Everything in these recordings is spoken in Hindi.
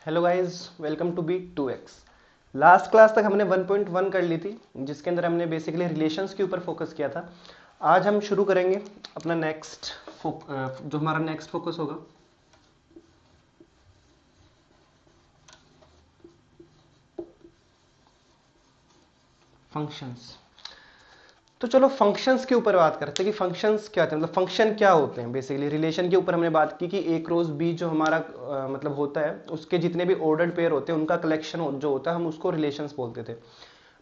Hello guys, welcome to B2X। Last class तक हमने 1.1 कर ली थी, जिसके अंदर हमने बेसिकली रिलेशंस के ऊपर फोकस किया था। आज हम शुरू करेंगे अपना जो हमारा नेक्स्ट फोकस होगा, फंक्शंस। तो चलो फंक्शंस के ऊपर बात करते हैं कि फंक्शंस क्या होते हैं, मतलब फंक्शन क्या होते हैं। बेसिकली रिलेशन के ऊपर हमने बात की कि ए क्रॉस बी जो हमारा मतलब होता है, उसके जितने भी ऑर्डर्ड पेयर होते हैं उनका कलेक्शन जो होता है, हम उसको रिलेशंस बोलते थे।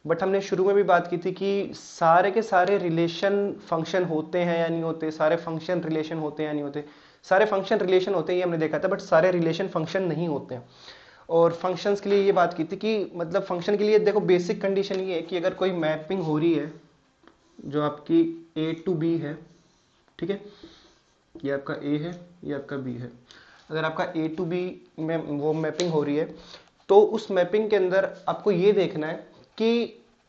बट हमने शुरू में भी बात की थी कि सारे के सारे रिलेशन फंक्शन होते हैं या नहीं होते, सारे फंक्शन रिलेशन होते हैं या नहीं होते। सारे फंक्शन रिलेशन होते हैं ये हमने देखा था, बट सारे रिलेशन फंक्शन नहीं होते हैं। और फंक्शंस के लिए ये बात की थी कि मतलब फंक्शन के लिए देखो बेसिक कंडीशन ये है कि अगर कोई मैपिंग हो रही है जो आपकी ए टू बी है, ठीक है, ये आपका ए है, ये आपका बी है। अगर आपका ए टू बी में वो मैपिंग हो रही है, तो उस मैपिंग के अंदर आपको ये देखना है कि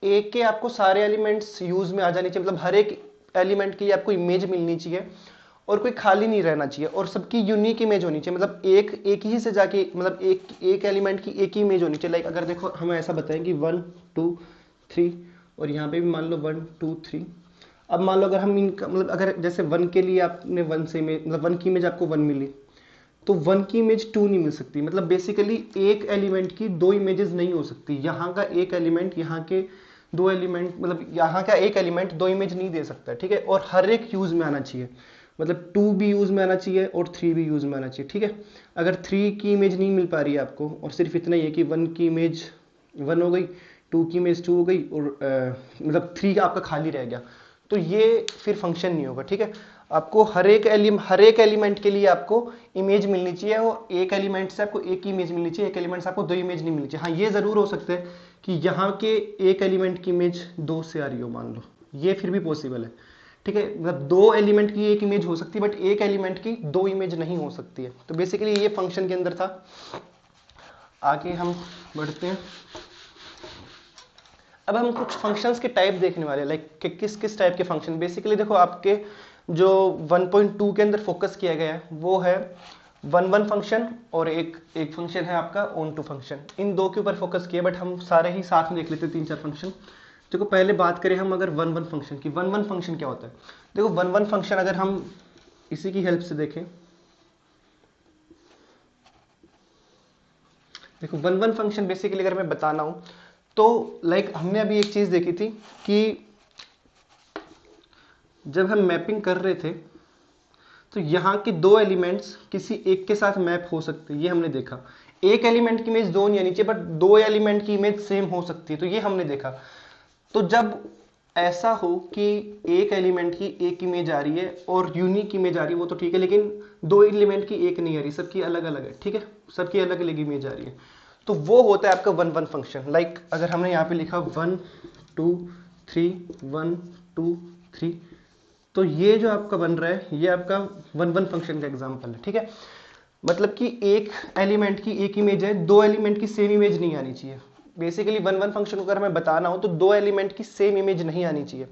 ए के आपको सारे एलिमेंट्स यूज में आ जाने चाहिए, मतलब हर एक एलिमेंट के लिए आपको इमेज मिलनी चाहिए और कोई खाली नहीं रहना चाहिए, और सबकी यूनिक इमेज होनी चाहिए। मतलब एक ही से जाके, मतलब एक एलिमेंट की एक ही इमेज होनी चाहिए। लाइक अगर देखो हमें ऐसा बताएं कि 1 2 3, और यहाँ पे भी मान लो 1 2 3। अब मान लो अगर हम इनका मतलब अगर जैसे 1 के लिए आपने 1 से इमेज, मतलब 1 की इमेज आपको 1 मिली, तो 1 की इमेज 2 नहीं मिल सकती। मतलब बेसिकली एक एलिमेंट की दो इमेजेस नहीं हो सकती। यहाँ का एक एलिमेंट, यहाँ के दो एलिमेंट, मतलब यहाँ का एक एलिमेंट दो इमेज नहीं दे सकता, ठीक है। और हर एक यूज में आना चाहिए, मतलब 2 भी यूज में आना चाहिए और 3 भी यूज में आना चाहिए, ठीक है। अगर 3 की इमेज नहीं मिल पा रही है आपको और सिर्फ इतना ही है कि 1 की इमेज 1 हो गई, 2 की इमेज 2 हो गई, और मतलब 3 आपका खाली रह गया, तो ये फिर फंक्शन नहीं होगा, ठीक है। आपको हर एक एलिमेंट के लिए आपको इमेज मिलनी चाहिए, और एक एलिमेंट से आपको एक ही इमेज मिलनी चाहिए, एक एलिमेंट से आपको दो इमेज नहीं मिलनी चाहिए। हाँ, ये जरूर हो सकता है कि यहाँ के एक एलिमेंट की इमेज 2 से आ रही हो, मान लो, ये फिर भी पॉसिबल है, ठीक है। मतलब दो एलिमेंट की एक इमेज हो सकती है, बट एक एलिमेंट की दो इमेज नहीं हो सकती है। तो बेसिकली ये फंक्शन के अंदर था। आगे हम बढ़ते हैं। अब हम कुछ फंक्शंस के टाइप देखने वाले हैं, लाइक किस किस टाइप के फंक्शन। बेसिकली देखो आपके जो 1.2 के अंदर फोकस किया गया है वो है वन वन फंक्शन, और एक फंक्शन है आपका ऑन टू फंक्शन। इन दो के ऊपर फोकस किया, बट हम सारे ही साथ में देख लेते हैं, तीन चार फंक्शन। देखो पहले बात करें हम अगर वन वन फंक्शन की। वन वन फंक्शन क्या होता है? देखो वन वन फंक्शन अगर हम इसी की हेल्प से देखें, देखो वन वन फंक्शन बेसिकली अगर मैं बताना हूं तो लाइक हमने अभी एक चीज देखी थी कि जब हम मैपिंग कर रहे थे तो यहाँ के दो एलिमेंट्स किसी एक के साथ मैप हो सकते हैं, ये हमने देखा। एक एलिमेंट की इमेज दो नहीं आनी चाहिए, बट दो एलिमेंट की इमेज सेम हो सकती है, तो ये हमने देखा। तो जब ऐसा हो कि एक एलिमेंट की एक इमेज आ रही है और यूनिक इमेज आ रही है, वो तो ठीक है, लेकिन दो एलिमेंट की एक नहीं आ रही, सबकी अलग अलग है, ठीक है, सबकी अलग अलग इमेज आ रही है, तो वो होता है आपका वन वन फंक्शन। लाइक अगर हमने यहाँ पे लिखा 1 2 3 1 2 3, तो ये जो आपका बन रहा है ये आपका वन वन फंक्शन का एग्जांपल है, ठीक है। मतलब कि एक एलिमेंट की एक इमेज है, दो एलिमेंट की सेम इमेज नहीं आनी चाहिए। बेसिकली वन वन फंक्शन को अगर मैं बताना हो तो दो एलिमेंट की सेम इमेज नहीं आनी चाहिए।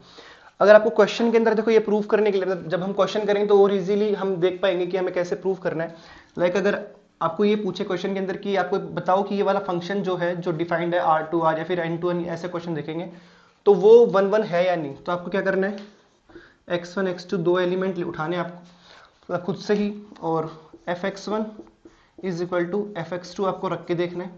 अगर आपको क्वेश्चन के अंदर देखो ये प्रूव करने के लिए, जब हम क्वेश्चन करेंगे तो और इजीली हम देख पाएंगे कि हमें कैसे प्रूव करना है। लाइक अगर आपको ये पूछे क्वेश्चन के अंदर कि आपको बताओ कि ये वाला फंक्शन जो है जो डिफाइंड है R2R या फिर N2N, ऐसे क्वेश्चन देखेंगे तो वो वन वन है या नहीं, तो आपको क्या करना है, x1 x2 दो एलिमेंट उठाने आपको खुद से ही, और fx1 is equal to fx2 आपको रख के देखना है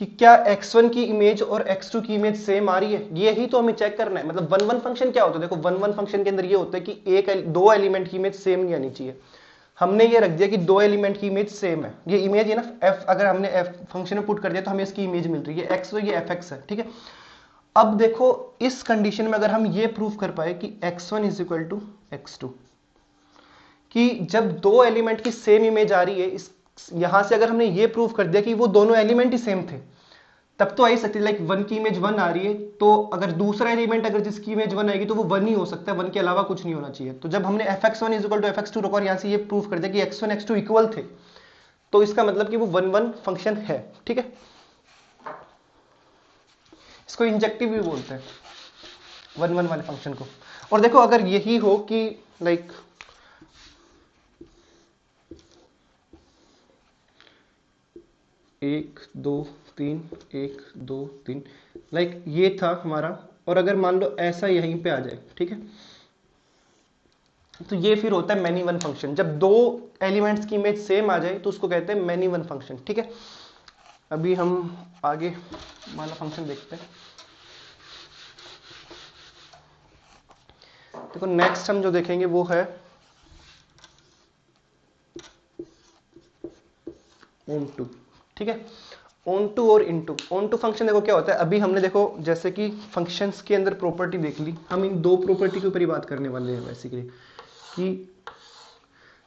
कि क्या x1 की इमेज और x2 की इमेज सेम आ रही है। ये ही तो हमें चेक करना है। मतलब वन वन फंक्शन क्या होता है? देखो वन वन फंक्शन के अंदर ये होता है कि दो एलिमेंट की इमेज सेम नहीं आनी चाहिए। हमने ये रख दिया कि दो एलिमेंट की इमेज सेम है, ये इमेज है ना f, अगर हमने f फंक्शन में पुट कर दिया तो हमें इसकी इमेज मिल रही है x, तो ये fx है, ठीक है। अब देखो इस कंडीशन में अगर हम ये प्रूव कर पाए कि x1 is equal to x2, कि जब दो एलिमेंट की सेम इमेज आ रही है, इस यहां से अगर हमने ये प्रूव कर दिया कि वो दोनों एलिमेंट ही सेम थे, तब तो आ ही सकती है। लाइक 1 की इमेज 1 आ रही है, तो अगर दूसरा एलिमेंट अगर जिसकी इमेज 1 आएगी तो वो 1 ही हो सकता है, 1 के अलावा कुछ नहीं होना चाहिए। तो जब हमने fx1 is equal to fx2 रखा और यहां से ये प्रूव कर दिया कि x1 x2 इक्वल थे, तो इसका मतलब कि वो वन वन फंक्शन है, ठीक है। इसको इंजेक्टिव भी बोलते हैं वन वन वाले फंक्शन को। और देखो अगर यही हो कि लाइक 1 2 3 1 2 3, लाइक ये था हमारा। और अगर मान लो ऐसा यहीं पे आ जाए, ठीक है, तो ये फिर होता है मैनी वन फंक्शन। जब दो एलिमेंट्स की इमेज सेम आ जाए तो उसको कहते हैं मैनी वन फंक्शन, ठीक है। अभी हम आगे वाला फंक्शन देखते हैं। देखो नेक्स्ट हम जो देखेंगे वो है ऑन टू, ठीक है। ऑन टू और इनटू। ऑन टू फंक्शन देखो क्या होता है, अभी हमने देखो जैसे कि फंक्शंस के अंदर प्रॉपर्टी देख ली, हम इन दो प्रॉपर्टी के ऊपर ही बात करने वाले हैं बेसिकली, कि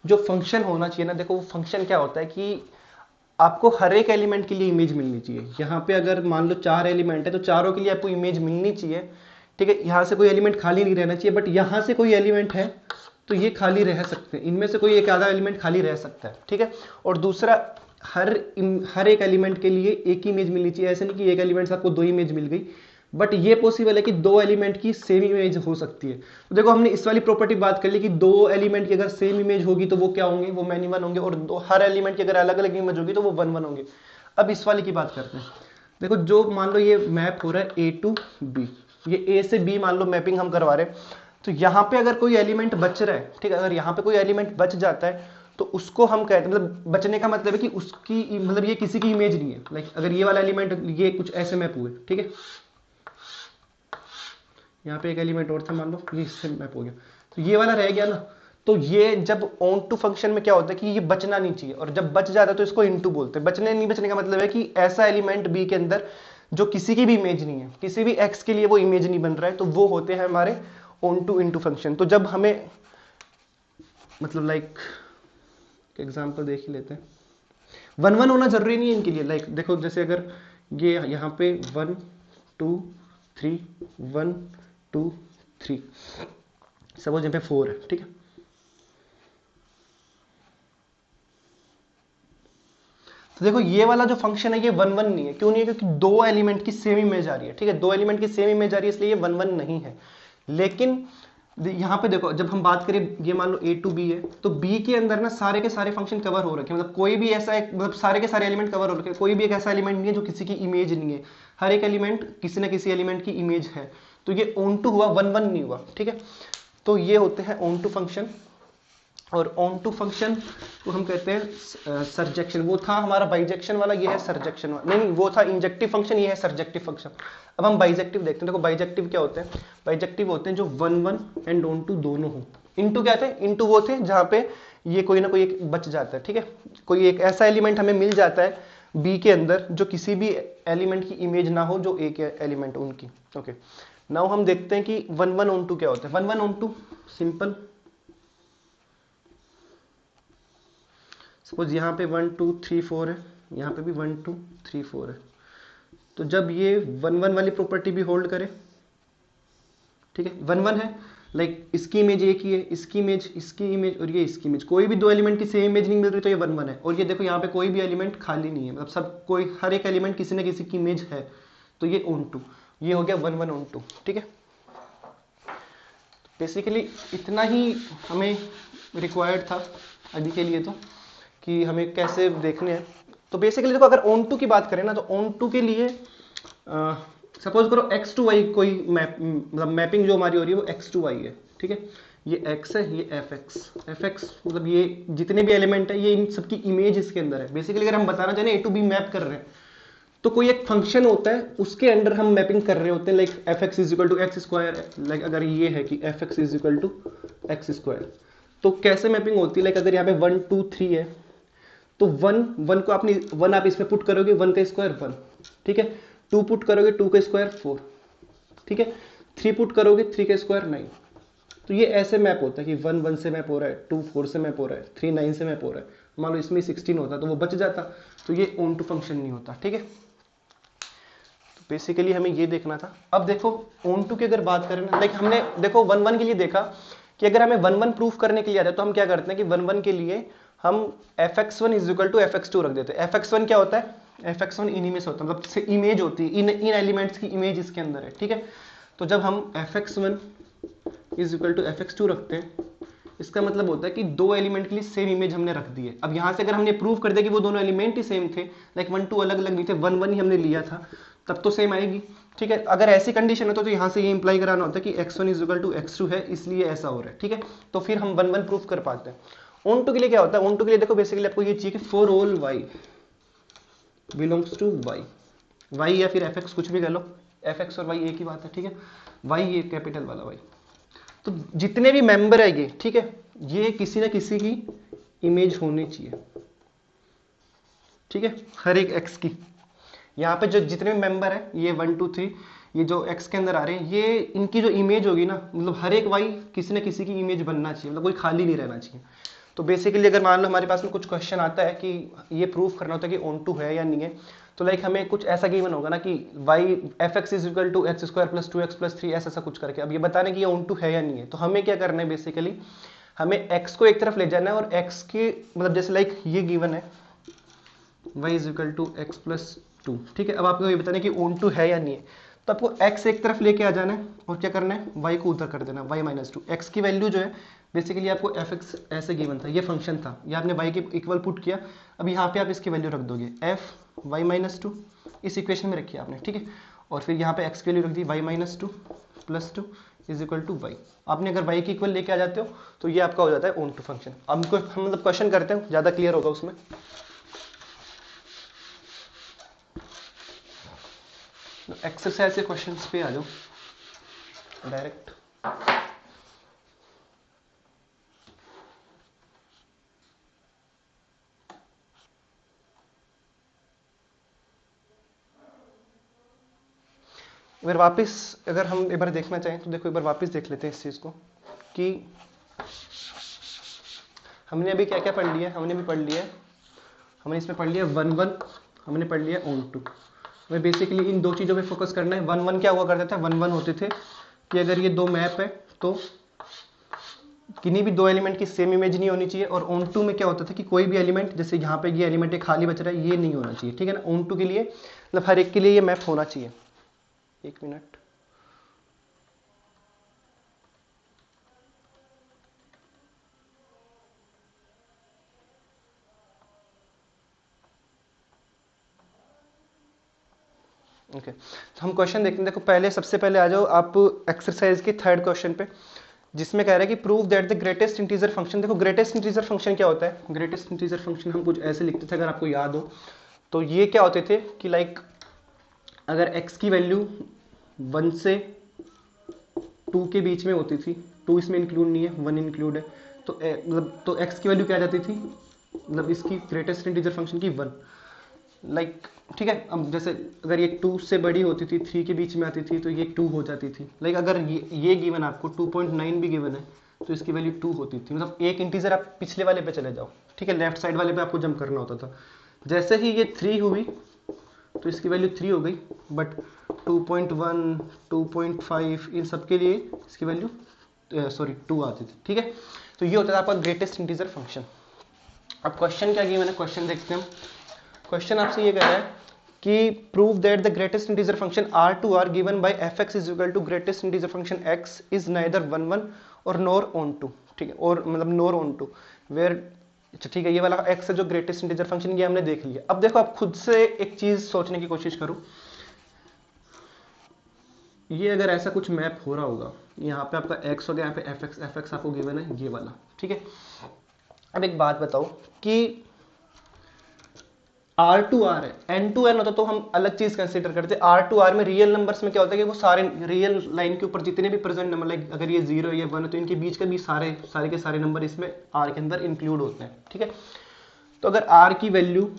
जो फंक्शन होना चाहिए ना, देखो वो फंक्शन क्या होता है कि आपको हर एक एलिमेंट के लिए इमेज मिलनी चाहिए। यहाँ पे अगर मान लो 4 एलिमेंट है तो चारों के लिए आपको इमेज मिलनी चाहिए, ठीक है। यहाँ से कोई एलिमेंट खाली नहीं रहना चाहिए, बट यहाँ से कोई एलिमेंट है तो ये खाली रह सकते हैं, इनमें से कोई एक आधा एलिमेंट खाली रह सकता है, ठीक है। और दूसरा, हर एक एलिमेंट के लिए एक ही इमेज मिलनी चाहिए। ऐसे नहीं कि एक एलिमेंट से आपको 2 इमेज मिल गई, बट ये पॉसिबल है कि 2 एलिमेंट की सेम इमेज हो सकती है। तो देखो हमने इस वाली प्रॉपर्टी बात कर ली कि 2 एलिमेंट की अगर सेम इमेज होगी तो वो क्या होंगे, वो मैनी वन होंगे, और हर एलिमेंट की अगर अलग अलग इमेज होगी तो वो वन वन होंगे। अब इस वाली की बात करते हैं। देखो जो मान लो ये मैप हो रहा है ए टू बी, ये ए से बी मान लो मैपिंग हम करवा रहे हैं, तो यहाँ पे अगर कोई एलिमेंट बच रहा है, ठीक है, अगर यहाँ पे कोई एलिमेंट बच जाता है तो उसको हम कहते हैं, मतलब बचने का मतलब है कि उसकी मतलब ये किसी की इमेज नहीं है। लाइक अगर ये वाला एलिमेंट ये कुछ ऐसे मैप हुए, ठीक है, यहाँ पे एक एलिमेंट और था मान लो ये इससे मैप हो गया, तो ये वाला रह गया ना। तो ये जब ऑन टू फंक्शन में क्या होता है कि ये बचना नहीं चाहिए, और जब बच जाता है तो इसको इनटू बोलते हैं। बचने नहीं बचने का मतलब है कि ऐसा एलिमेंट बी के अंदर जो किसी की भी इमेज नहीं है, किसी भी एक्स के लिए वो इमेज नहीं बन रहा है, तो वो होते हैं हमारे ऑन टू इनटू फंक्शन। तो जब हमें मतलब लाइक एग्जाम्पल देख ही लेते हैं, वन वन होना जरूरी नहीं है इनके लिए। लाइक देखो जैसे अगर ये यहाँ पे 1 2 3 1 2 3, सपोज यहाँ पे 4 है, ठीक है। तो देखो ये वाला जो फंक्शन है ये वन वन नहीं है। क्यों नहीं है? क्योंकि 2 एलिमेंट की सेम इमेज आ रही है, ठीक है, 2 एलिमेंट की सेम इमेज आ रही है, इसलिए ये वन वन नहीं है। लेकिन यहाँ पे देखो जब हम बात करें, ये मान लो ए टू बी है, तो बी के अंदर ना सारे के सारे फंक्शन कवर हो रखे हैं, मतलब कोई भी ऐसा एक, मतलब सारे के सारे एलिमेंट कवर हो रखे हैं, कोई भी एक ऐसा एलिमेंट नहीं है जो किसी की इमेज नहीं है। हर एक एलिमेंट किसी ना किसी एलिमेंट की इमेज है, तो ये ऑन टू हुआ, वन वन नहीं हुआ, ठीक है। तो ये होते हैं ऑन टू फंक्शन। और ऑन टू फंक्शन को हम कहते हैं सरजेक्शन। वो था हमारा बाइजेक्शन वाला, ये है सरजेक्शन वाला, नहीं वो था इंजेक्टिव फंक्शन, ये है सरजेक्टिव फंक्शन। अब हम बाइजेक्टिव देखते हैं। देखो बाइजेक्टिव क्या होते हैं, बाइजेक्टिव होते हैं जो one one and onto दोनों हो। इनटू क्या थे, इनटू वो थे जहां पे ये कोई ना कोई एक बच जाता है, ठीक है, कोई एक ऐसा एलिमेंट हमें मिल जाता है बी के अंदर जो किसी भी एलिमेंट की इमेज ना हो जो एक एलिमेंट उनकी। ओके, नाउ हम देखते हैं कि वन वन ऑन टू क्या होता है। One one onto simple, suppose यहाँ पे 1 2 3 4 है, यहाँ पे भी 1 2 3 4 है, तो जब ये वन वन वाली प्रॉपर्टी भी होल्ड करे, ठीक है, वन वन है, लाइक इसकी इमेज एक ही है, इसकी इमेज और ये इसकी इमेज, कोई भी 2 एलिमेंट की सेम इमेज नहीं मिल रही तो ये वन वन है। और ये देखो यहाँ पे कोई भी एलिमेंट खाली नहीं है, मतलब सब कोई हर एक एलिमेंट किसी ना किसी की इमेज है, तो ये ऑन टू, ये हो गया वन वन ऑन टू, ठीक है। बेसिकली इतना ही हमें रिक्वायर्ड था अभी के लिए, तो कि हमें कैसे देखने हैं। तो बेसिकली देखो अगर ऑन टू की बात करें ना, तो ऑन टू के लिए सपोज करो एक्स टू वाई कोई मैप, मतलब मैपिंग जो हमारी हो रही है वो एक्स टू वाई है, ठीक है, ये एक्स है, ये एफ एक्स, मतलब ये जितने भी एलिमेंट है ये इन सबकी इमेज इसके अंदर है। बेसिकली अगर हम बताना चाहें ए टू बी मैप कर रहे हैं, तो कोई एक फंक्शन होता है उसके अंडर हम मैपिंग कर रहे होते हैं, like f x is equal to x square. Like अगर ये है कि f x is equal to x square, तो कैसे मैपिंग होती है, लाइक अगर यहाँ पे 1 2 3 है, तो वन को आपने वन आप इसमें पुट करोगे, 1 का स्क्वायर 1, ठीक है, 2 पुट करोगे 2 का स्क्वायर 4, ठीक है, 3 पुट करोगे 3 का स्क्वायर 9। तो ये ऐसे मैप होता है कि 1 1 से मैप हो रहा है, 2 4 से मैप हो रहा है, 3 9 से मैप हो रहा है। मान लो इसमें 16 होता तो वो बच जाता, तो ये ऑन टू फंक्शन नहीं होता, ठीक है। तो बेसिकली हमें ये देखना था। अब देखो ऑन टू की अगर बात करें ना, लाइक हमने देखो वन वन के लिए देखा कि अगर हमें वन वन प्रूफ करने के लिए आता है तो हम क्या करते हैं कि वन वन के लिए हम fx1 is equal to fx2 रख देते हैं। fx1 क्या होता है, fx1 इमेज होता है, मतलब इमेज होती है, इन एलिमेंट्स की इमेज इसके अंदर है, ठीक है। तो जब हम fx1 is equal to fx2 रखते हैं, इसका मतलब होता है कि दो एलिमेंट के लिए सेम इमेज हमने रख दी है। अब यहाँ से अगर हमने प्रूव कर दिया कि वो दोनों एलिमेंट ही सेम थे, लाइक 1 2 अलग अलग नहीं थे, 1 1 ही हमने लिया था, तब तो सेम आएगी। ठीक है, अगर ऐसी कंडीशन है तो यहाँ से ये इंप्लाई कराना होता है कि x1 is equal to x2 है, इसलिए ऐसा हो रहा है। ठीक है, तो फिर हम 1 1 प्रूफ कर पाते हैं। ऑन टू के लिए क्या होता है, ऑन टू के लिए देखो बेसिकली आपको ये चाहिए कि for all y belongs to y या फिर fx कुछ भी कह लो, fx और y एक ही बात है। ठीक है, y ये कैपिटल वाला y, तो जितने भी मेंबर है ये, ठीक है, ये किसी ना किसी की इमेज होनी चाहिए। ठीक है, हर एक x की, यहाँ पे जो जितने भी मेंबर है ये 1 2 3 ये जो x के अंदर आ रहे हैं, ये इनकी जो इमेज होगी ना, मतलब हर एक y किसी ना किसी की इमेज बनना चाहिए, मतलब कोई खाली नहीं रहना चाहिए। तो बेसिकली अगर मान लो हमारे पास में कुछ क्वेश्चन आता है कि ये प्रूफ करना होता है कि ऑन टू है या नहीं है, तो लाइक हमें कुछ ऐसा गिवन होगा ना कि y fx is equal to x square plus 2x plus 3 ऐसा कुछ करके, अब ये बताने कि ये ऑन टू है या नहीं है, तो हमें क्या करना है, बेसिकली हमें x को एक तरफ ले जाना है और x के मतलब जैसे लाइक ये गिवन है y is equal to x plus 2। ठीक है, अब आपको ये बताना है कि ऑन टू है या नहीं है, तो आपको x एक तरफ लेके आ जाना है और क्या करना है, y को उधर कर देना, y माइनस 2। एक्स की वैल्यू जो है बेसिकली आपको fx ऐसे गिवन था, ये फंक्शन था, ये आपने y के इक्वल पुट किया, अब यहाँ पे आप इसकी वैल्यू रख दोगे f y माइनस 2, इस इक्वेशन में रखी आपने। ठीक है, और फिर यहाँ पे x की वैल्यू रख दी y minus 2 plus 2 is equal to y। आपने अगर y के इक्वल लेके आ जाते हो तो ये आपका हो जाता है ऑन टू फंक्शन। अब हम मतलब क्वेश्चन करते हैं, ज़्यादा क्लियर होगा उसमें। एक्सरसाइज के क्वेश्चंस पे आ जाओ डायरेक्ट। अगर वापस अगर हम एक बार देखना चाहें तो देखो, एक बार वापस देख लेते हैं इस चीज़ को कि हमने अभी क्या क्या पढ़ लिया है। हमने भी पढ़ लिया है, हमने इसमें पढ़ लिया 1 1, हमने पढ़ लिया ऑन टू। हमें बेसिकली इन दो चीज़ों पे फोकस करना है। 1 1 क्या हुआ करता था, 1 1 होते थे कि अगर ये दो मैप है तो किन्हीं भी दो एलिमेंट की सेम इमेज नहीं होनी चाहिए, और ऑन टू में क्या होता था कि कोई भी एलिमेंट, जैसे यहाँ पे ये एलिमेंट एक खाली बच रहा है, ये नहीं होना चाहिए। ठीक है ना, ऑन टू के लिए मतलब हर एक के लिए ये मैप होना चाहिए। एक मिनट, ओके तो हम क्वेश्चन देखते हैं। देखो पहले सबसे पहले आ जाओ आप एक्सरसाइज के थर्ड क्वेश्चन पे, जिसमें कह रहा है कि prove that the greatest integer function. देखो ग्रेटेस्ट इंटीजर फंक्शन क्या होता है, ग्रेटेस्ट इंटीजर फंक्शन हम कुछ ऐसे लिखते थे अगर आपको याद हो, तो ये क्या होते थे कि लाइक अगर x की वैल्यू 1 से 2 के बीच में होती थी, 2 इसमें इंक्लूड नहीं है, 1 इंक्लूड है, तो मतलब तो x की वैल्यू क्या आ जाती थी, मतलब इसकी ग्रेटेस्ट इंटीजर फंक्शन की 1, लाइक ठीक है। अब जैसे अगर ये 2 से बड़ी होती थी, 3 के बीच में आती थी, तो ये 2 हो जाती थी। लाइक अगर ये गिवन आपको 2.9 भी गिवन है तो इसकी वैल्यू 2 होती थी। मतलब एक इंटीजर आप पिछले वाले पे चले जाओ, ठीक है, लेफ्ट साइड वाले पे आपको जंप करना होता था। जैसे ही ये 3 हुई तो इसकी वैल्यू 3 हो गई, बट 2.1 2.5 इन सब के लिए इसकी वैल्यू 2 आती थी। ठीक है, तो ये होता था आपका ग्रेटेस्ट इंटीजर फंक्शन। अब क्वेश्चन क्या गिवन है, क्वेश्चन देखते हैं। क्वेश्चन आपसे ये कह रहा है कि prove that the greatest integer function r to r given by fx is equal to greatest integer function x is neither 1 1 और नॉर ऑन टू। ठीक है, और मतलब नॉर ऑन टू वेयर, अच्छा ठीक है, ये वाला x है जो ग्रेटेस्ट इंटीजर फंक्शन, ये हमने देख लिया। अब देखो आप खुद से एक चीज सोचने की कोशिश करो, ये अगर ऐसा कुछ मैप हो रहा होगा, यहाँ पे आपका x हो गया, यहाँ पे fx आपको गिवन है ये वाला। ठीक है, अब एक बात बताओ कि R to R है, N to N होता तो हम अलग चीज कंसीडर करते। R to R में रियल नंबर्स में क्या होता है कि वो सारे रियल लाइन के ऊपर जितने भी प्रेजेंट नंबर, लाइक अगर ये 0 या 1 है तो इनके बीच के भी सारे के सारे नंबर इसमें R के अंदर इंक्लूड होते हैं। ठीक है, तो अगर R की वैल्यू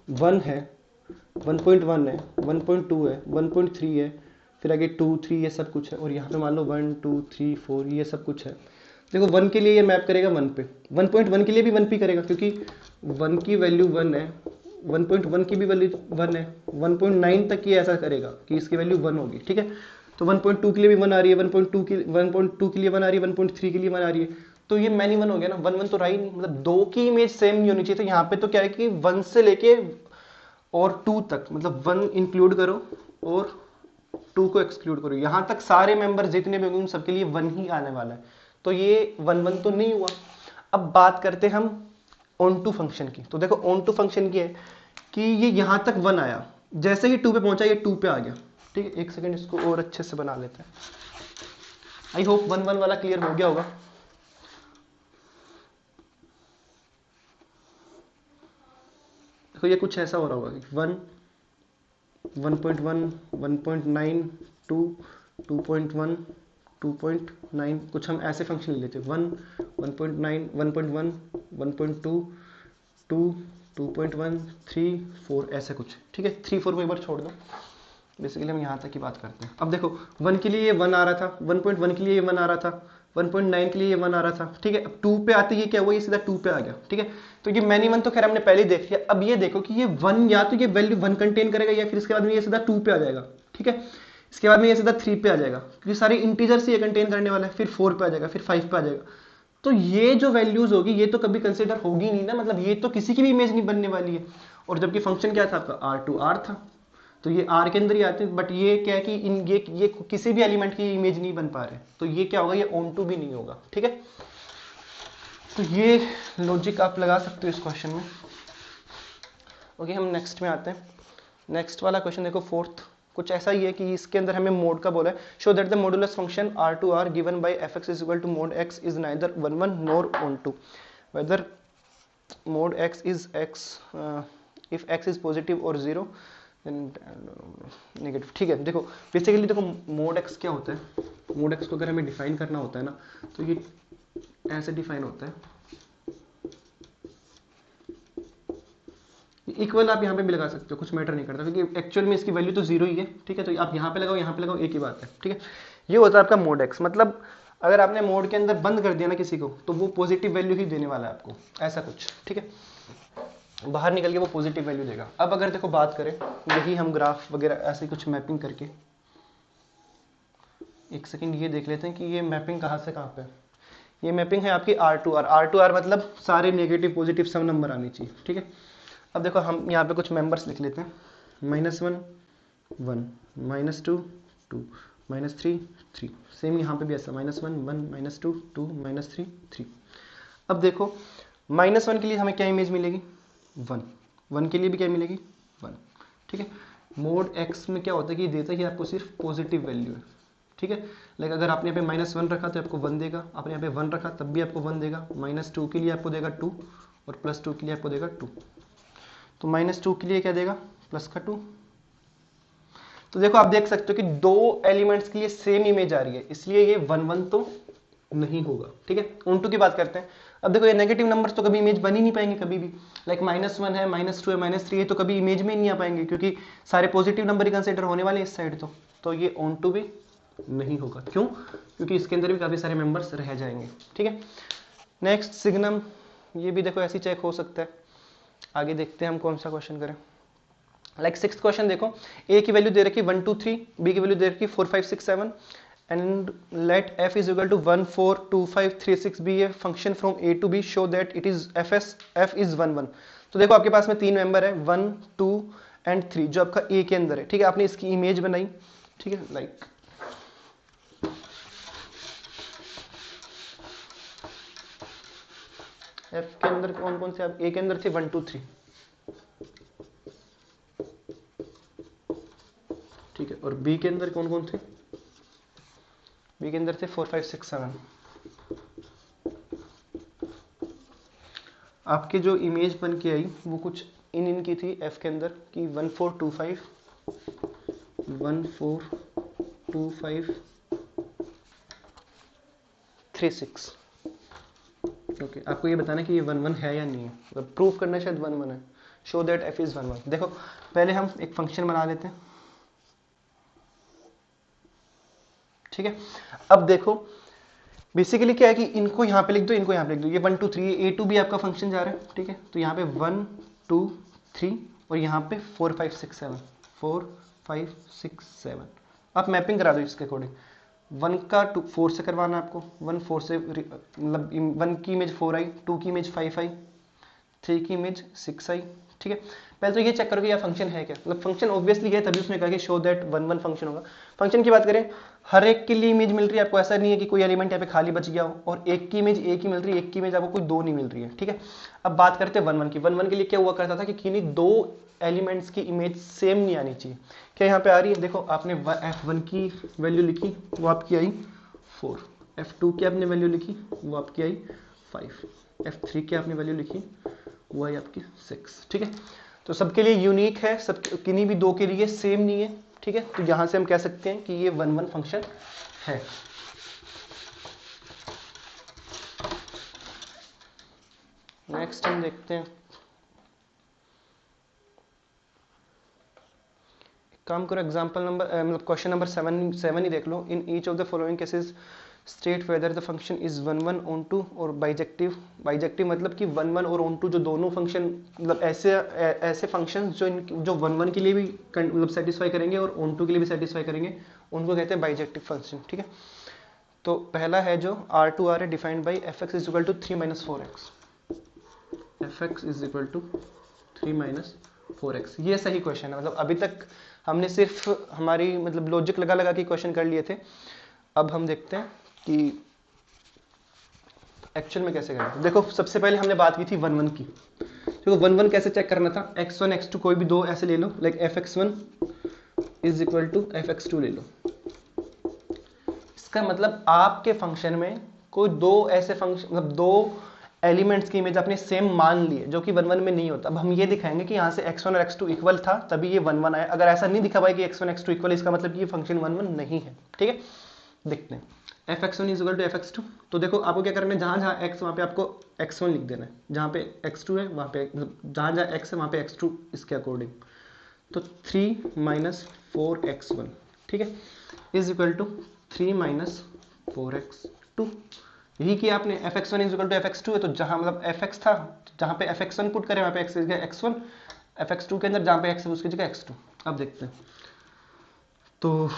1 है, 1.1 है, 1.2 है, 1.3 है, फिर आगे 2 3 ये सब कुछ है, और यहाँ पे मान लो 1 2 3 4 ये सब कुछ है। देखो 1 के लिए ये मैप करेगा 1 पे, 1.1 के लिए भी 1 पे करेगा, क्योंकि 1 की वैल्यू 1 है, 1.1 की भी वैल्यू 1 है, 1.9 तक ये ऐसा करेगा कि इसकी वैल्यू 1 होगी। ठीक है, तो 1.2 के लिए भी 1 आ रही है, 1.2 के लिए 1 आ रही है, 1.3 के लिए 1 आ रही है, तो ये मैनी 1 हो गया ना, 1 1 तो रहा ही नहीं, मतलब दो की इमेज सेम नहीं होनी चाहिए। तो यहाँ पे तो क्या है कि 1 से लेके और 2 तक, मतलब 1 इंक्लूड करो और 2 को एक्सक्लूड करो, यहाँ तक सारे मेंबर जितने भी होंगे उन सबके लिए 1 ही आने वाला है। तो ये 1 1 तो नहीं हुआ। अब बात करते हम ऑन टू फंक्शन की। तो देखो ऑन टू फंक्शन की है कि ये यहां तक 1 आया, जैसे ही 2 पे पहुंचा ये 2 पे आ गया। ठीक है, एक सेकंड इसको और अच्छे से बना लेते हैं। आई होप 1 1 वाला क्लियर हो गया होगा। देखो ये कुछ ऐसा हो रहा होगा कि 1 1.1 1.9 2 2.1 2.9 कुछ हम ऐसे फंक्शन ले लेते हैं। 1 1.9 1.1 1.2 2 2.1 3 4 ऐसे कुछ। ठीक है, 3 4 को एक बार छोड़ दो, बेसिकली हम यहाँ तक की बात करते हैं। अब देखो 1 के लिए ये 1 आ रहा था, 1.1 के लिए ये 1 आ रहा था, 1.9 के लिए ये 1 आ रहा था। ठीक है, अब 2 पे आते ये क्या हुआ, ये सीधा 2 पे आ गया। ठीक है, तो ये मैनी 1 तो खैर हमने पहले ही देख लिया। अब ये देखो कि ये 1 या तो ये वैल्यू 1 कंटेन करेगा या फिर इसके बाद में ये सीधा 2 पे आ जाएगा। ठीक है, इसके बाद में ये सीधा 3 पे आ जाएगा क्योंकि सारे इंटीजर से ये कंटेन करने वाला है, फिर 4 पे आ जाएगा, फिर 5 पे आ जाएगा। तो ये जो वैल्यूज होगी ये तो कभी कंसिडर होगी नहीं ना, मतलब ये तो किसी की भी इमेज नहीं बनने वाली है। और जबकि फंक्शन क्या था आपका, R टू R था, तो ये R के अंदर ही आते हैं। बट ये क्या है कि ये किसी भी एलिमेंट की इमेज नहीं बन पा रहे, तो ये क्या होगा, ये ऑन टू भी नहीं होगा। ठीक है, तो ये लॉजिक आप लगा सकते हो इस क्वेश्चन में। ओके, हम नेक्स्ट में आते हैं। नेक्स्ट वाला क्वेश्चन देखो, फोर्थ कुछ ऐसा ही है कि इसके अंदर हमें मोड का बोला है। Show that the modulus function R to R given by fx is equal to mod x is neither 1 1 nor onto whether mod x is x if x is positive और 0 नेगेटिव। ठीक है, देखो बेसिकली देखो मोड x क्या होता है। मोड x को अगर हमें डिफाइन करना होता है ना, तो ये ऐसे डिफाइन होता है। इक्वल आप यहाँ पे भी लगा सकते हो, कुछ मैटर नहीं करता क्योंकि एक्चुअल में इसकी वैल्यू तो 0 ही है। ठीक है, तो आप यहाँ पे लगाओ यहाँ पे लगाओ, एक ही बात है। ठीक है, ये होता है आपका मोड x। मतलब अगर आपने मोड के अंदर बंद कर दिया ना किसी को, तो वो पॉजिटिव वैल्यू ही देने वाला है आपको, ऐसा कुछ। ठीक है, बाहर निकल के वो पॉजिटिव वैल्यू देगा। अब अगर देखो बात करें, यही हम ग्राफ वगैरह ऐसे कुछ मैपिंग करके, एक सेकंड ये देख लेते हैं कि ये मैपिंग कहाँ से कहाँ पे है। ये मैपिंग है आपकी R to R। R to R मतलब सारे नेगेटिव पॉजिटिव सब नंबर आने चाहिए। ठीक है, अब देखो हम यहाँ पे कुछ मेंबर्स लिख लेते हैं। -1 1 -2 2 -3 3। सेम यहाँ पे भी ऐसा -1 1 -2 2 -3 3। अब देखो -1 के लिए हमें क्या इमेज मिलेगी, 1 1 के लिए भी क्या मिलेगी, 1। ठीक है, मोड x में क्या होता है कि देता ही आपको सिर्फ पॉजिटिव वैल्यू है। ठीक है, लाइक अगर आपने यहाँ पे -1 रखा तो आपको 1 देगा, आपने यहाँ पे 1 रखा तब भी आपको 1 देगा। -2 के लिए आपको देगा 2 और +2 के लिए आपको देगा 2। तो -2 के लिए क्या देगा, प्लस का 2। तो देखो आप देख सकते हो कि दो एलिमेंट्स के लिए सेम इमेज आ रही है, इसलिए ये 1 1 तो नहीं होगा। ठीक है, ऑन टू की बात करते हैं। अब देखो ये नेगेटिव नंबर्स तो कभी इमेज बन ही नहीं पाएंगे कभी भी। लाइक -1 है, -2 है, -3 है, तो कभी इमेज में ही नहीं आ पाएंगे क्योंकि सारे पॉजिटिव नंबर ही कंसिडर होने वाले इस साइड। तो ये ऑन टू भी नहीं होगा। क्यों, क्योंकि इसके अंदर भी काफी सारे मेंबर्स रह जाएंगे। ठीक है, नेक्स्ट सिग्नम, ये भी देखो ऐसी चेक हो सकता है। आगे देखते हैं हम कौन सा क्वेश्चन करें। लाइक 6th क्वेश्चन देखो, a की वैल्यू दे रखी 1 2 3, b की वैल्यू दे रखी 4 5 6 7 and let f is equal to 1 4 2 5 3 6 be a function from a to b, show that it is f is 1 1। तो देखो आपके पास में 3 मेंबर है 1 2 एंड 3 जो आपका a के अंदर है। ठीक है, आपने इसकी इमेज बनाई। ठीक है, लाइक f के अंदर कौन कौन से, आप a के अंदर थे 1 2 3। ठीक है, और बी के अंदर कौन कौन थे, बी के अंदर थे 4 5 6 7। आपके जो इमेज बन के आई वो कुछ इनकी थी एफ के अंदर कि 1 4 2 5 1 4 2 5 3 6। ओके, आपको ये बताना कि ये 1 1 है या नहीं है, मतलब प्रूफ करना शायद 1 1 है। Show that F is 1 1। देखो पहले हम एक फंक्शन बना लेते हैं। ठीक है, अब देखो बेसिकली क्या है कि इनको यहाँ पे लिख दो, इनको यहाँ पे लिख दो। ये 1 2 3 ए टू बी आपका फंक्शन जा रहा है। ठीक है, तो यहाँ पे 1 2 3 और यहाँ पे 4 5 6 7 4 5 6 7। आप मैपिंग करा दो इसके अकॉर्डिंग। 1 का 4 से करवाना आपको, 1 4 से मतलब 1 की इमेज 4 आई, 2 की इमेज 5 आई, 3 की इमेज 6 आई। ठीक है। पहले तो ये चेक करो कि यह फंक्शन है क्या, मतलब फंक्शन ऑब्वियसली है, तभी उसने कहा कि show that one one function होगा। फंक्शन की बात करें, हर एक के लिए इमेज मिल रही है आपको, ऐसा नहीं है कि कोई एलिमेंट यहाँ पे खाली बच गया हो, और एक की इमेज एक ही मिल रही है, एक की इमेज आपको कोई दो नहीं मिल रही है, ठीक है। अब बात करते हैं वन वन की। वन वन के लिए क्या हुआ करता था कि किन्हीं दो एलिमेंट्स की इमेज सेम नहीं आनी चाहिए। क्या यहाँ पे आ रही है, देखो आपने f1 की वैल्यू लिखी, वो आपकी आई 4, f2 की आपने वैल्यू लिखी, वो आपकी आई 5, f3 की आपने वैल्यू लिखी, वो आई आपकी 6, ठीक है। तो सबके लिए यूनिक है, सब किन्हीं भी दो के लिए सेम नहीं है, ठीक है। तो यहां से हम कह सकते हैं कि ये वन वन फंक्शन है। नेक्स्ट हम देखते हैं, काम करो एग्जांपल नंबर मतलब क्वेश्चन नंबर 7 ही देख लो। In each of the following cases state whether the function is one one onto और बाइजेक्टिव। बाइजेक्टिव मतलब कि वन वन और ऑन टू जो दोनों फंक्शन, मतलब ऐसे फंक्शन जो वन वन के लिए भी मतलब सेटिस्फाई करेंगे और ऑन टू के लिए भी सेटिस्फाई करेंगे, उनको कहते हैं बाइजेक्टिव फंक्शन, ठीक है। तो पहला है जो R2R है defined by fx is equal to 3 minus 4x, fx is equal to 3 minus 4x। ये सही क्वेश्चन है, मतलब अभी तक हमने सिर्फ हमारी मतलब लॉजिक लगा लगा के क्वेश्चन कर लिए थे। अब हम देखते हैं कि एक्चुअल में कैसे करें। देखो सबसे पहले हमने बात की थी वन वन की। देखो वन वन कैसे चेक करना था, x1 x2 कोई भी दो ऐसे ले लो, like fx1 is equal to fx2 ले लो। इसका मतलब आपके फंक्शन में कोई दो ऐसे फंक्शन, मतलब दो एलिमेंट्स की इमेज आपने सेम मान ली है, जो कि वन वन में नहीं होता। अब हम ये दिखाएंगे कि यहाँ से x1 और x2 इक्वल था तभी ये वन वन आया। अगर ऐसा नहीं दिखा भाई कि x1 x2 इक्वल, इसका मतलब कि ये फंक्शन वन वन नहीं है, ठीक है। देखते हैं fx1 is equal to fx2। तो देखो आपको क्या करना है, जहां जहां x वहां पे आपको x1 लिख देना है, जहां पे x2 है वहां पे, जहां जहां x है वहां पे x2 इसके अकॉर्डिंग। तो 3 माइनस 4x1, ठीक है, is equal to 3 minus 4x2। यही किया आपने, fx1 is equal to fx2 है, तो जहां मतलब fx था, जहां पे fx1 पुट करें वहां पे x x1, fx2 के अंदर जहां पे x है उसकी जगह x2। अब देखते हैं, तो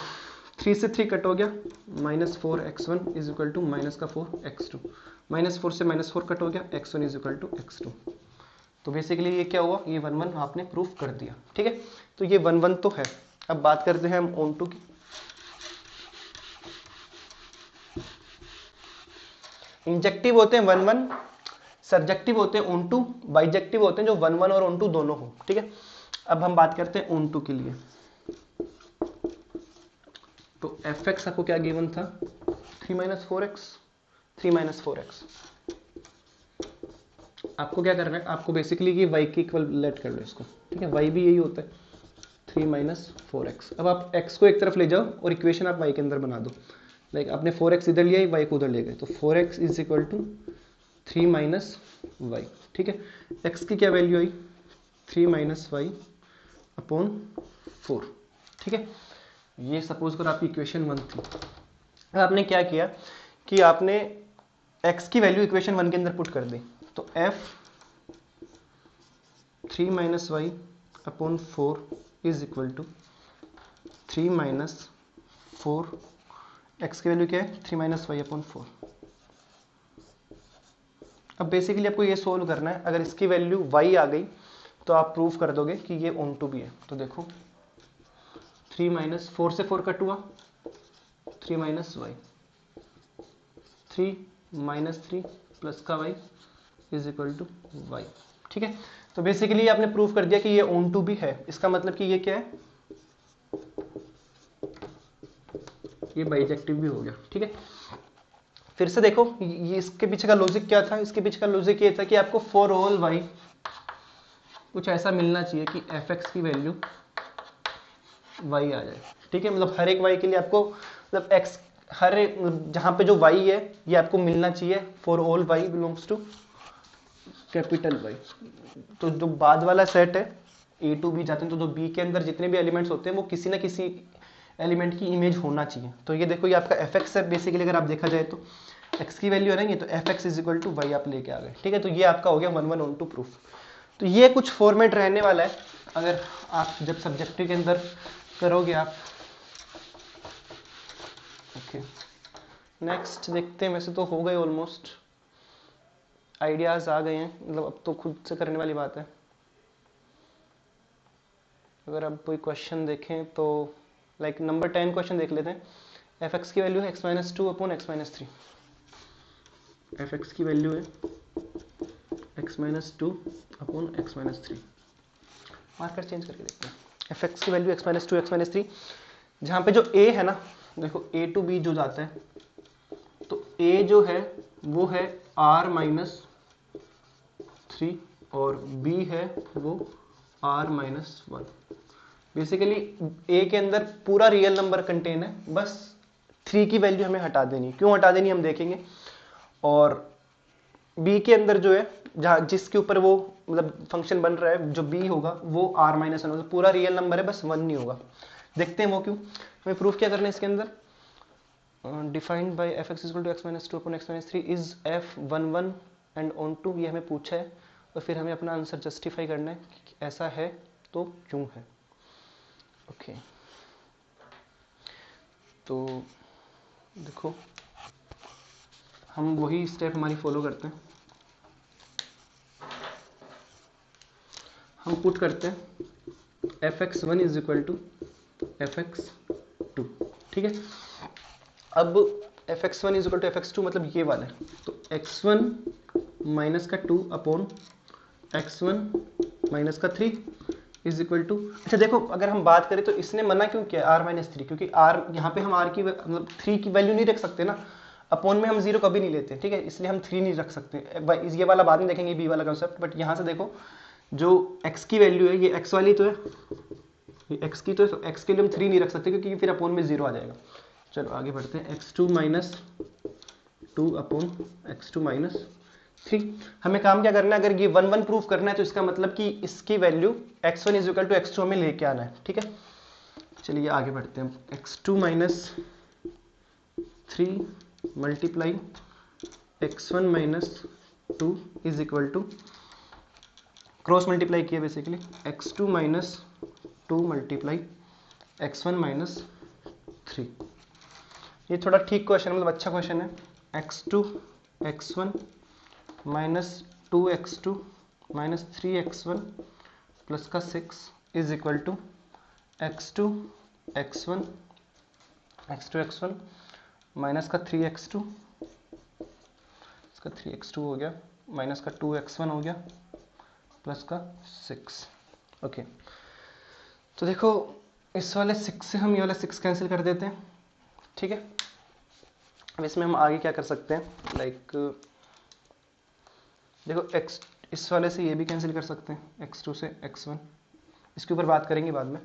3 से 3 कट हो गया, minus 4x1 is equal to minus का 4x2, माइनस 4 से माइनस 4 कट हो गया, x1 is equal to x2। तो बेसिकली ये क्या हुआ, ये वन वन आपने प्रूफ कर दिया, ठीक है। तो ये वन वन तो है। अब बात करते हैं हम ऑन टू की। इंजेक्टिव होते हैं वन वन, सब्जेक्टिव होते हैं ऑन टू, बाइजेक्टिव होते हैं जो वन वन और ऑन टू दोनों हो, ठीक है। अब हम बात करते हैं ऑन टू के लिए। तो fx आपको क्या गिवन था, 3 माइनस 4x, 3 माइनस 4x। आपको क्या करना है, आपको बेसिकली ये y के इक्वल लेट कर लो इसको, ठीक है। y भी यही होता है 3 माइनस 4x। अब आप x को एक तरफ ले जाओ और इक्वेशन आप y के अंदर बना दो, लाइक आपने 4x इधर लिया, y को उधर ले गए, तो 4x is equal to 3 minus y, ठीक है। x की क्या वैल्यू आई, 3 माइनस y अपॉन 4, ठीक है। ये सपोज करो आपकी इक्वेशन 1 थी। अब आपने क्या किया कि आपने x की वैल्यू इक्वेशन 1 के अंदर पुट कर दी, तो f 3 minus y upon 4 is equal to 3 minus 4, x की वैल्यू क्या है 3 माइनस वाई अपॉन 4। अब बेसिकली आपको ये सोल्व करना है, अगर इसकी वैल्यू y आ गई तो आप प्रूव कर दोगे कि ये ऑन टू भी है। तो देखो 3 माइनस 4 से 4 कट हुआ, 3 माइनस वाई, 3 माइनस 3 प्लस का y is equal to y, ठीक है। तो बेसिकली आपने प्रूव कर दिया कि ये ऑन टू भी है। इसका मतलब कि ये क्या है, ये बाइजेक्टिव भी हो गया, ठीक है। फिर से देखो ये इसके पीछे का लॉजिक क्या था, इसके पीछे का लॉजिक ये था कि आपको फॉर ऑल y कुछ ऐसा मिलना चाहिए कि fx की वैल्यू y आ जाए, ठीक है। मतलब हर एक y के लिए आपको मतलब x हर एक जहां पे जो y है ये आपको मिलना चाहिए for all y belongs to capital Y। तो जो बाद वाला सेट है a टू b जाते हैं, तो जो b के अंदर जितने भी एलिमेंट्स होते हैं वो किसी ना किसी एलिमेंट की इमेज होना चाहिए। तो ये देखो ये आपका fx है, बेसिकली अगर आप देखा जाए तो x की वैल्यू रहेंगी, तो fx is equal to y आप लेके आ गए, ठीक है। तो ये आपका हो गया 1 1 ऑन टू प्रूफ। तो ये कुछ फॉर्मेट रहने वाला है अगर आप जब सब्जेक्टिव के अंदर करोगे आप। ओके नेक्स्ट देखते हैं, वैसे तो हो गए ऑलमोस्ट, आइडियाज आ गए हैं, मतलब अब तो खुद से करने वाली बात है। अगर आप कोई क्वेश्चन देखें तो लाइक नंबर 10 क्वेश्चन देख लेते हैं। एफ एक्स की वैल्यू है x minus two upon x minus three. F x की वैल्यू है x minus two upon x minus three. Marker change करके देखते हैं। एफ एक्स की value x minus two x minus three, जहाँ पे जो ए है ना, देखो ए टू बी जो जाता है, तो ए जो है वो है आर माइनस थ्री और बी है वो आर माइनस वन। बेसिकली ए के अंदर पूरा रियल नंबर कंटेन है, बस 3 की वैल्यू हमें हटा देनी। क्यों हटा देनी हम देखेंगे। और बी के अंदर जो है, जहाँ जिसके ऊपर वो मतलब फंक्शन बन रहा है, जो बी होगा वो आर माइनस वन, पूरा रियल नंबर है, बस वन नहीं होगा। देखते हैं वो क्यों। हमें प्रूफ क्या करना है इसके अंदर। Defined by f x equal to x minus two upon x minus three is f one one and onto, ये हमें पूछा है और फिर हमें अपना आंसर जस्टिफाई करना है कि ऐसा है तो क्यों है। ओके तो देखो हम वही स्टेप हमारी फॉलो करते हैं। हम पुट करते हैं f x one is equal to f x two. ठीक है, अब f x one is equal to f x two मतलब ये वाला है, तो एक्स वन माइनस का two upon x one minus का थ्री इज इक्वल टू। अच्छा देखो, अगर हम बात करें तो इसने मना क्यों किया आर माइनस थ्री, क्योंकि आर यहाँ पे हम आर की मतलब थ्री की वैल्यू नहीं रख सकते ना, अपॉन में हम जीरो कभी नहीं लेते। ठीक है, इसलिए हम थ्री नहीं रख सकते। ये वाला बाद में देखेंगे, बी वाला कॉन्सेप्ट। बट यहाँ से देखो, जो x की वैल्यू है ये x वाली तो है, ये x की तो है, तो x के लिए हम थ्री नहीं रख सकते क्योंकि फिर अपॉन में जीरो आ जाएगा। चलो आगे बढ़ते हैं। X two minus two upon x two minus three. हमें काम क्या करना है, अगर ये वन वन प्रूफ करना है तो इसका मतलब कि इसकी value x one is equal to x two हमें लेके आना है। ठीक है, चलिए आगे बढ़ते हैं। X two minus three multiply x one minus two is equal to, cross multiply किया basically, x two minus two multiply x one minus three. ये थोड़ा ठीक क्वेश्चन मतलब अच्छा क्वेश्चन है। X two x one minus two x two minus three x one plus का six is equal to x two x one minus का थ्री एक्स टू, इसका थ्री एक्स टू हो गया, माइनस का टू एक्स वन हो गया प्लस का सिक्स। ओके, तो देखो इस वाले सिक्स से हम ये वाला सिक्स कैंसिल कर देते हैं। ठीक है, अब इसमें हम आगे क्या कर सकते हैं, लाइक देखो एक्स, इस वाले से ये भी कैंसिल कर सकते हैं, एक्स टू से एक्स वन, इसके ऊपर बात करेंगे बाद में।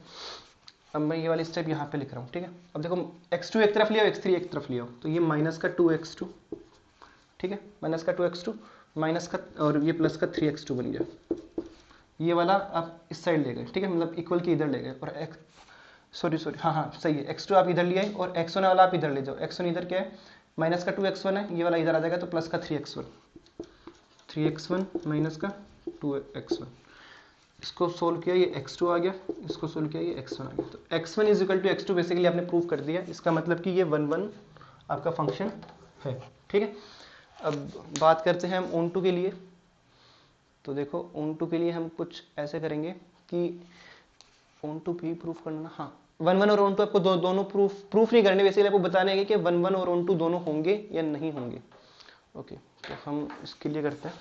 अब मैं ये वाली स्टेप यहाँ पे लिख रहा हूँ। ठीक है, अब देखो एक्स टू एक तरफ लिया, एक्स थ्री एक तरफ लिया, तो ये माइनस का टू एक्स टू, ठीक है, माइनस का टू एक्स टू माइनस का, और ये प्लस का थ्री एक्स टू बन गया। ये वाला आप इस साइड ले गए, ठीक है, मतलब इक्वल के इधर ले गए, और एक्स सॉरी हाँ सही है, एक्स टू आप इधर ले आए और एक्स वन वाला आप इधर ले जाओ। एक्स वन इधर क्या है, माइनस का टू एक्स वन है, ये वाला इधर आ जाएगा तो प्लस का थ्री एक्स वन माइनस का टू एक्स वन। इसको सोल्व किया, ये एक्स टू आ गया, इसको सोल्व किया, ये एक्स वन आ गया। तो x one is equal to x two basically आपने प्रूव कर दिया। इसका मतलब कि ये वन वन आपका फंक्शन है। ठीक है, अब बात करते हैं हम ऑन टू के लिए। तो देखो ऑन टू के लिए हम कुछ ऐसे करेंगे कि ऑन टू भी प्रूफ करना, हाँ वन वन और ऑन टू आपको दोनों प्रूफ नहीं करने, बेसिकली आपको बताने हैं कि वन वन और ऑन टू दोनों होंगे या नहीं होंगे। ओके, तो हम इसके लिए करते हैं।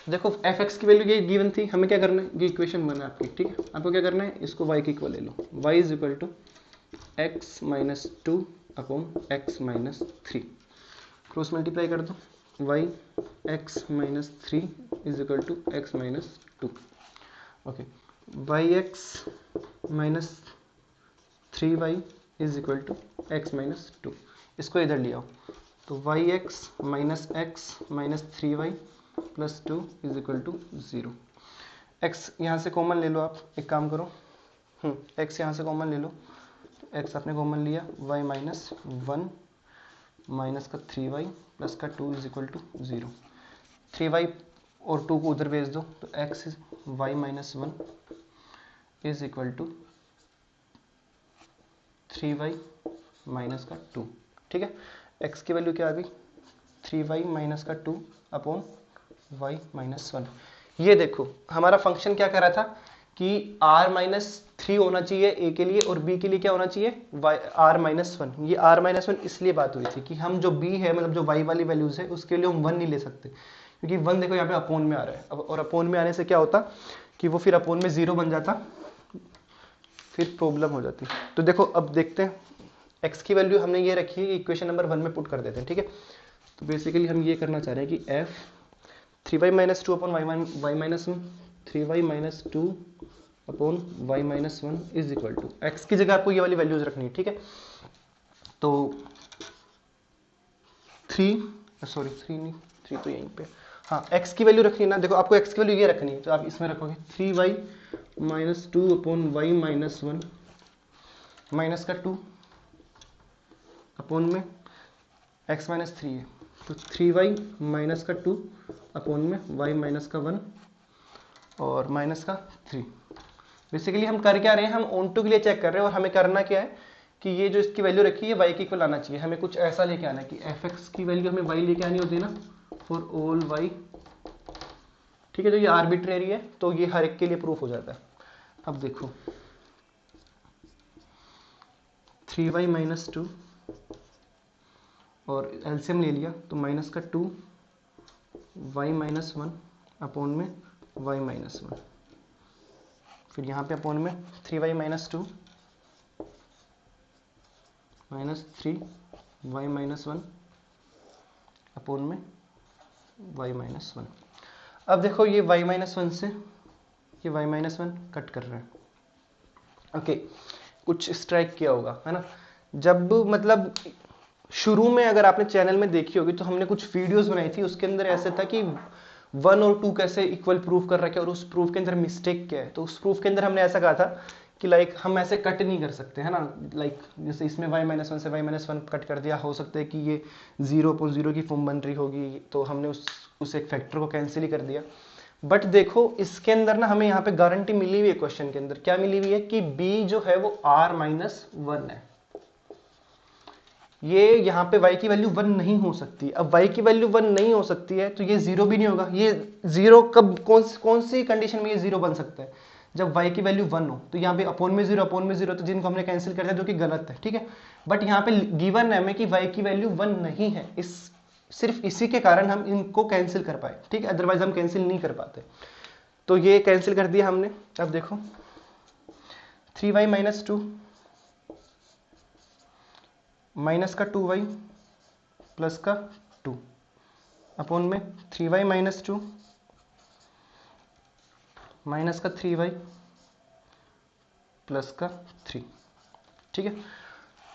देखो एफ एक्स की वैल्यू ये गिवन थी, हमें क्या करना है, ये इक्वेशन बना है आपकी। ठीक है, आपको क्या करना है, इसको y के इक्वल ले लो, y is equal to x minus two upon x minus three, cross multiply कर दो, y x minus three is equal to x minus two. Okay, y x minus three y is equal to x minus two, इसको इधर ले आओ, तो y x minus three y plus two is equal to zero. X यहाँ से कॉमन ले लो, आप एक काम करो, एक्स यहाँ से कॉमन ले लो, तो एक्स आपने कॉमन लिया, वाई माइनस वन माइनस का थ्री वाई प्लस का two is equal to zero. Three y और टू को उधर भेज दो, तो x y minus one is equal to three y minus का 2, ठीक है। x की वैल्यू क्या आ गई 3y माइनस का 2 अपॉन y माइनस 1। ये देखो हमारा फंक्शन क्या कर रहा था कि r माइनस 3 होना चाहिए a के लिए और b के लिए क्या होना चाहिए r माइनस 1। ये r माइनस 1 इसलिए बात हुई थी कि हम जो b है मतलब जो y वाली वैल्यूज है उसके लिए हम 1 नहीं ले सकते, क्योंकि 1 देखो यहाँ पे अपोन में आ रहा है। अब और अपोन में आने से क्या होता कि वो फिर अपोन में 0 बन जाता, फिर प्रॉब्लम हो जाती। तो देखो अब देखते हैं x की वैल्यू हमने ये रखी है, इक्वेशन नंबर 1 में पुट कर देते हैं, ठीक है। तो बेसिकली हम ये करना चाह रहे हैं कि f 3y minus 2 upon y minus 1, 3y minus 2 upon y minus 1 is equal to, x की जगह आपको ये वाली वैल्यूज रखनी है, ठीक है। तो 3 नहीं 3 तो यहीं पे, हाँ x की वैल्यू रखनी है ना। देखो आपको x की वैल्यू ये रखनी है तो आप इसमें रखोगे 3y minus 2 upon y minus 1 minus का 2 अपॉन में x माइनस 3 है तो 3y माइनस का 2 अपॉन में y माइनस का 1 और माइनस का 3। बेसिकली हम कर क्या रहे हैं, हम ऑन टू के लिए चेक कर रहे हैं और हमें करना क्या है कि ये जो इसकी वैल्यू रखी है y के इक्वल आना चाहिए। हमें कुछ ऐसा लेके आना है कि fx की वैल्यू हमें y लेके आनी होती है ना फॉर ऑल y, ठीक है। तो ये आर्बिट्रेरी है तो ये हर एक के लिए प्रूफ हो जाता है। अब देखो 3y माइनस 2 और एलसीएम ले लिया तो माइनस का 2 y माइनस 1 अपॉन में y माइनस 1, फिर यहाँ पे अपॉन में 3y minus 2 minus 3y minus 1 upon में y माइनस 1। अब देखो ये y माइनस 1 से ये y माइनस 1 कट कर रहे हैं, ओके। कुछ स्ट्राइक किया होगा है ना। जब मतलब शुरू में अगर आपने चैनल में देखी होगी तो हमने कुछ वीडियोस बनाई थी, उसके अंदर ऐसे था कि 1 और 2 कैसे इक्वल प्रूफ कर रखे और उस प्रूफ के अंदर मिस्टेक क्या है। तो उस प्रूफ के अंदर हमने ऐसा कहा था कि लाइक हम ऐसे कट नहीं कर सकते है ना, लाइक जैसे इसमें y माइनस 1 से y माइनस 1 कट कर दिया, हो सकता है कि ये 0/0 की फॉर्म बन रही होगी तो हमने उस एक फैक्टर को कैंसिल ही कर दिया। बट देखो इसके अंदर ना हमें यहाँ पे गारंटी मिली हुई है, क्वेश्चन के अंदर क्या मिली हुई है कि b जो है वो r माइनस 1 है। ये यहाँ पे y की वैल्यू 1 नहीं हो सकती। अब y की वैल्यू 1 नहीं हो सकती है तो ये 0 भी नहीं होगा। ये 0 कब कौन सी कंडीशन में ये 0 बन सकता है, जब y की वैल्यू 1 हो। तो यहाँ पे अपोन में 0 तो जिनको हमने कैंसिल कर दिया जो कि गलत है, ठीक है। बट यहाँ पे गिवन है हमें कि y की वैल्यू 1 नहीं है, सिर्फ इसी के कारण हम इनको कैंसिल कर पाए, ठीक है। अदरवाइज हम कैंसिल नहीं कर पाते। तो ये कैंसिल कर दिया हमने। अब देखो 3y माइनस 2 माइनस का 2y प्लस का 2 अपॉन में 3y माइनस 2 माइनस का 3y प्लस का 3, ठीक है।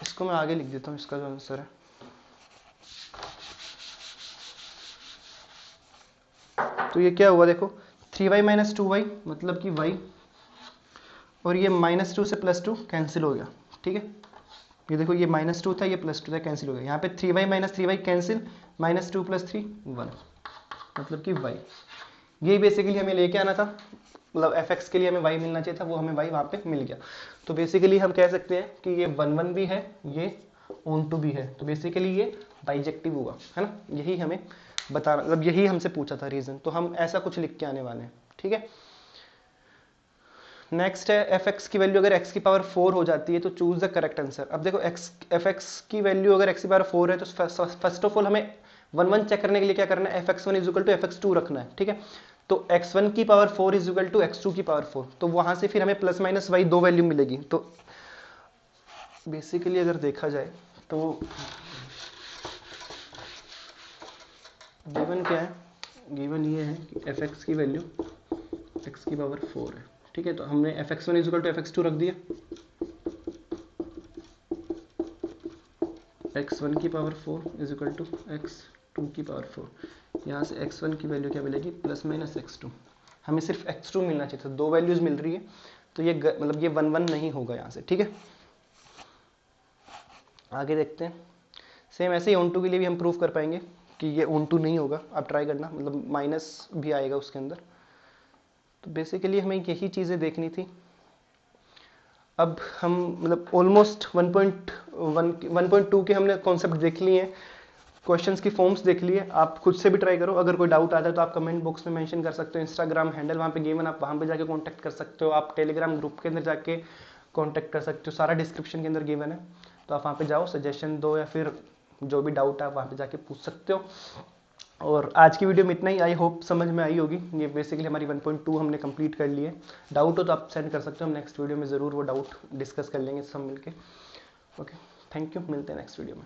इसको मैं आगे लिख देता हूँ, इसका जो आंसर है तो ये क्या हुआ देखो 3y माइनस 2y मतलब कि y और ये माइनस 2 से प्लस 2 कैंसिल हो गया, ठीक है। ये देखो ये माइनस 2 था ये प्लस 2 था कैंसिल हो गया। यहाँ पे 3y minus 3y cancel, minus 2 plus 3 1 मतलब कि y। यही बेसिकली हमें लेके आना था, मतलब fx के लिए हमें y मिलना चाहिए था, वो हमें y वहाँ पे मिल गया। तो बेसिकली हम कह सकते हैं कि ये 1 1 भी है, ये ऑन टू भी है, तो बेसिकली ये बाइजेक्टिव हुआ है ना। यही हमें बताना, मतलब यही हमसे पूछा था रीजन, तो हम ऐसा कुछ लिख के आने वाले हैं, ठीक है। नेक्स्ट है fx की वैल्यू अगर x की पावर 4 हो जाती है तो चूज द करेक्ट आंसर। अब देखो fx की वैल्यू अगर x की पावर 4 है तो फर्स्ट ऑफ ऑल हमें 1 1 चेक करने के लिए क्या करना है, fx1 is equal to fx2 रखना है, ठीक है। तो x1 की power 4 is equal to x2 की पावर 4, तो वहां से फिर हमें प्लस माइनस y दो वैल्यू मिलेगी। तो बेसिकली अगर देखा जाए तो गिवन क्या है, गिवन ये है कि fx की वैल्यू x की पावर 4 है, ठीक है। तो हमने fx1 is equal to fx2 रख दिया, x1 की power 4 is equal to x2 की पावर 4। यहाँ से x1 की वैल्यू क्या मिलेगी प्लस माइनस x2। हमें सिर्फ x2 मिलना चाहिए था, दो वैल्यूज मिल रही है तो ये मतलब ये 1 1 नहीं होगा यहाँ से, ठीक है। आगे देखते हैं। सेम ऐसे ही ऑन टू के लिए भी हम प्रूफ कर पाएंगे कि ये ऑन टू नहीं होगा। आप ट्राई करना, मतलब माइनस भी आएगा उसके अंदर। तो बेसिकली हमें यही चीज़ें देखनी थी। अब हम मतलब ऑलमोस्ट 1.2 के हमने कॉन्सेप्ट देख लिए हैं, क्वेश्चंस की फॉर्म्स देख लिए। आप खुद से भी ट्राई करो, अगर कोई डाउट आता है तो आप कमेंट बॉक्स में मेंशन कर सकते हो। इंस्टाग्राम हैंडल वहाँ पे गिवन, आप वहाँ पे जाके कांटेक्ट कर सकते हो। आप टेलीग्राम ग्रुप के अंदर जाके कांटेक्ट कर सकते हो, सारा डिस्क्रिप्शन के अंदर गिवन है। तो आप वहाँ पे जाओ, सजेशन दो, या फिर जो भी डाउट है आप वहाँ पे जाके पूछ सकते हो। और आज की वीडियो में इतना ही, आई होप समझ में आई होगी। ये बेसिकली हमारी 1.2 हमने कंप्लीट कर ली है। डाउट हो तो आप सेंड कर सकते हो, हम नेक्स्ट वीडियो में ज़रूर वो डाउट डिस्कस कर लेंगे सब मिलके। ओके, थैंक यू, मिलते हैं नेक्स्ट वीडियो में।